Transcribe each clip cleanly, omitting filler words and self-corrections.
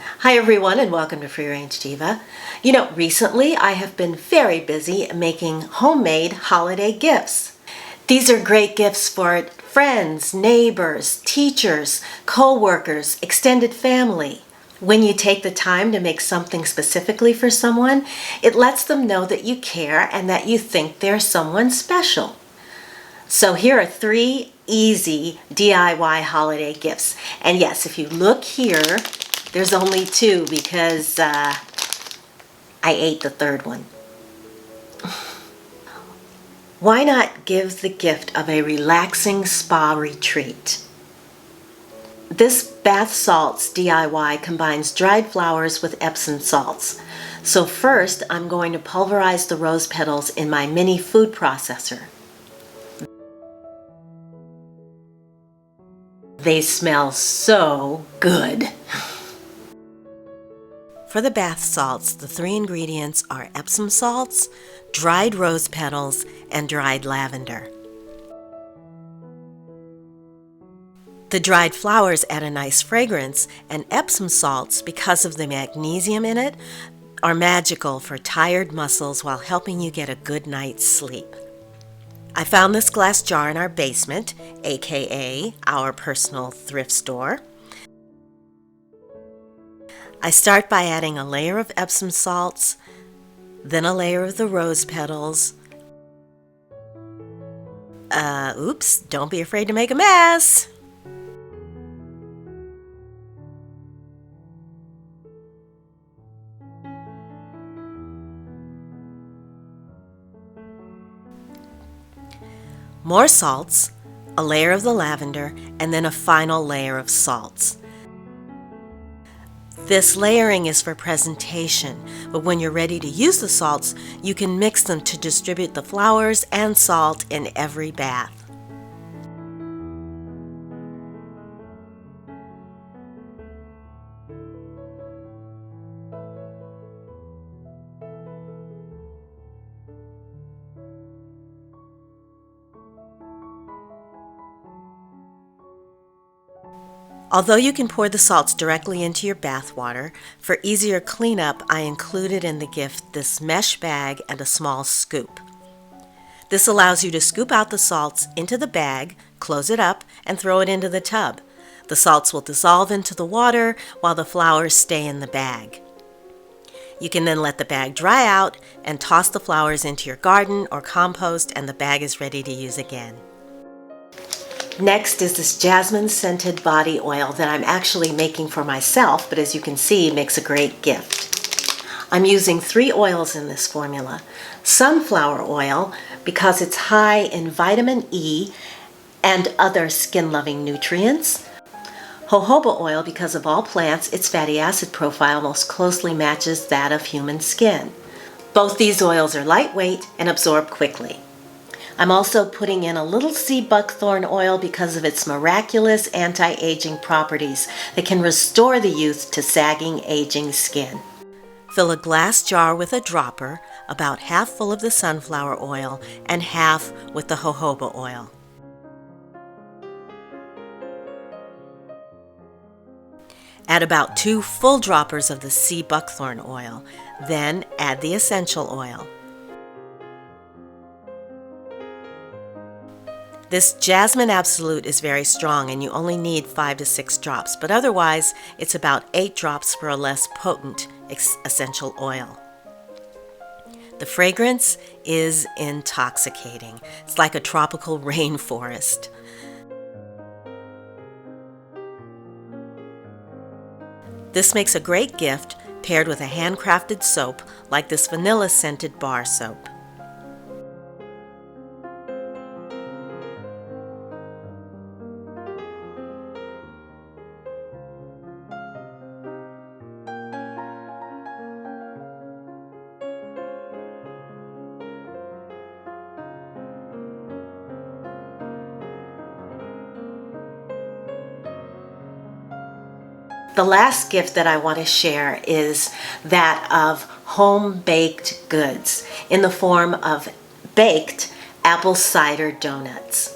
Hi everyone and welcome to Free Range Diva. Recently I have been very busy making homemade holiday gifts. These are great gifts for friends, neighbors, teachers, co-workers, extended family. When you take the time to make something specifically for someone, it lets them know that you care and that you think they're someone special. So here are 3 easy DIY holiday gifts. And yes, if you look here, there's only 2 because I ate the third one. Why not give the gift of a relaxing spa retreat? This bath salts DIY combines dried flowers with Epsom salts. So first, I'm going to pulverize the rose petals in my mini food processor. They smell so good. For the bath salts, the 3 ingredients are Epsom salts, dried rose petals, and dried lavender. The dried flowers add a nice fragrance, and Epsom salts, because of the magnesium in it, are magical for tired muscles while helping you get a good night's sleep. I found this glass jar in our basement, aka our personal thrift store. I start by adding a layer of Epsom salts, then a layer of the rose petals. Oops, don't be afraid to make a mess. More salts, a layer of the lavender, and then a final layer of salts. This layering is for presentation, but when you're ready to use the salts, you can mix them to distribute the flowers and salt in every bath. Although you can pour the salts directly into your bath water, for easier cleanup, I included in the gift this mesh bag and a small scoop. This allows you to scoop out the salts into the bag, close it up, and throw it into the tub. The salts will dissolve into the water while the flowers stay in the bag. You can then let the bag dry out and toss the flowers into your garden or compost, and the bag is ready to use again. Next is this jasmine scented body oil that I'm actually making for myself, but as you can see, makes a great gift. I'm using 3 oils in this formula. Sunflower oil, because it's high in vitamin E and other skin-loving nutrients. Jojoba oil, because of all plants, its fatty acid profile most closely matches that of human skin. Both these oils are lightweight and absorb quickly. I'm also putting in a little sea buckthorn oil because of its miraculous anti-aging properties that can restore the youth to sagging, aging skin. Fill a glass jar with a dropper, about half full of the sunflower oil and half with the jojoba oil. Add about 2 full droppers of the sea buckthorn oil, then add the essential oil. This Jasmine Absolute is very strong and you only need 5 to 6 drops, but otherwise it's about 8 drops for a less potent essential oil. The fragrance is intoxicating. It's like a tropical rainforest. This makes a great gift paired with a handcrafted soap like this vanilla scented bar soap. The last gift that I want to share is that of home-baked goods in the form of baked apple cider donuts.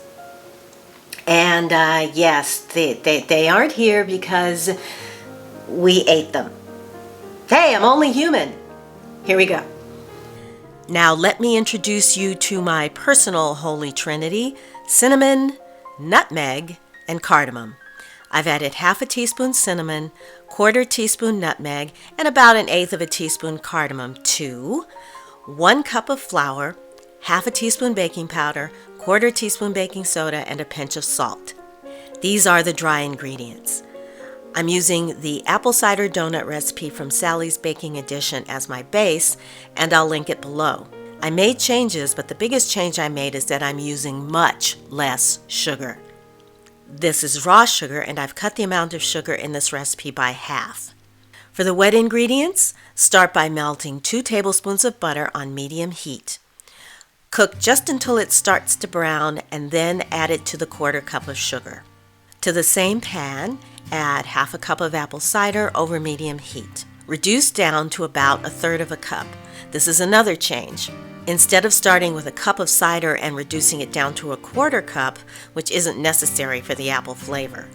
And yes, they aren't here because we ate them. Hey, I'm only human. Here we go. Now let me introduce you to my personal holy trinity: cinnamon, nutmeg, and cardamom. I've added half a teaspoon cinnamon, quarter teaspoon nutmeg, and about 1/8 teaspoon cardamom to 1 cup of flour, half a teaspoon baking powder, quarter teaspoon baking soda, and a pinch of salt. These are the dry ingredients. I'm using the apple cider donut recipe from Sally's Baking Edition as my base, and I'll link it below. I made changes, but the biggest change I made is that I'm using much less sugar. This is raw sugar, and I've cut the amount of sugar in this recipe by half. For the wet ingredients, start by melting 2 tablespoons of butter on medium heat. Cook just until it starts to brown, and then add it to the quarter cup of sugar. To the same pan, add half a cup of apple cider over medium heat. Reduce down to about 1/3 cup. This is another change. Instead of starting with a cup of cider and reducing it down to 1/4 cup, which isn't necessary for the apple flavor,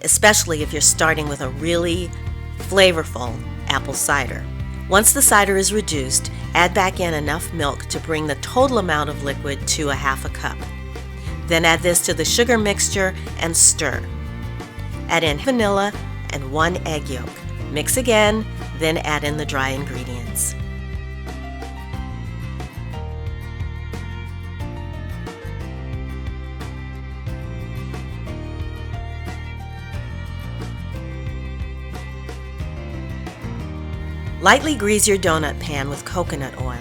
especially if you're starting with a really flavorful apple cider. Once the cider is reduced, add back in enough milk to bring the total amount of liquid to 1/2 cup. Then add this to the sugar mixture and stir. Add in vanilla and 1 egg yolk. Mix again, then add in the dry ingredients. Lightly grease your donut pan with coconut oil.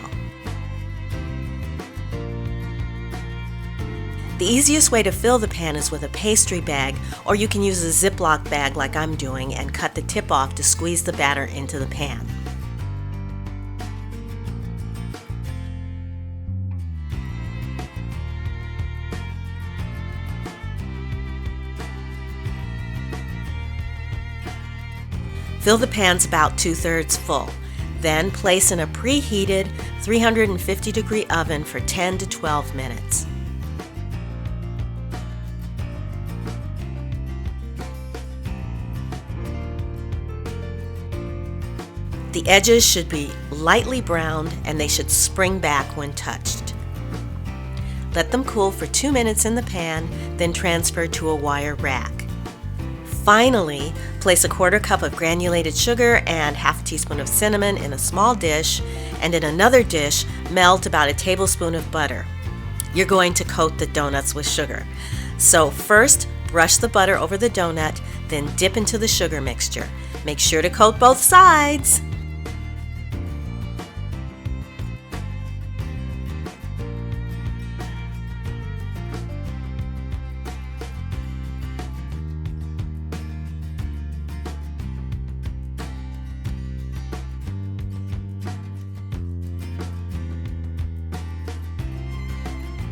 The easiest way to fill the pan is with a pastry bag, or you can use a Ziploc bag like I'm doing and cut the tip off to squeeze the batter into the pan. Fill the pans about 2/3 full. Then place in a preheated 350-degree oven for 10 to 12 minutes. The edges should be lightly browned, and they should spring back when touched. Let them cool for 2 minutes in the pan, then transfer to a wire rack. Finally, place a 1/4 cup of granulated sugar and half a teaspoon of cinnamon in a small dish, and in another dish, melt about a tablespoon of butter. You're going to coat the donuts with sugar. So first, brush the butter over the donut, then dip into the sugar mixture. Make sure to coat both sides.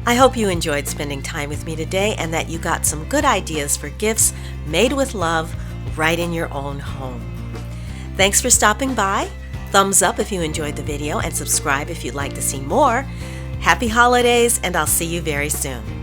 I hope you enjoyed spending time with me today and that you got some good ideas for gifts made with love right in your own home. Thanks for stopping by. Thumbs up if you enjoyed the video and subscribe if you'd like to see more. Happy holidays, and I'll see you very soon.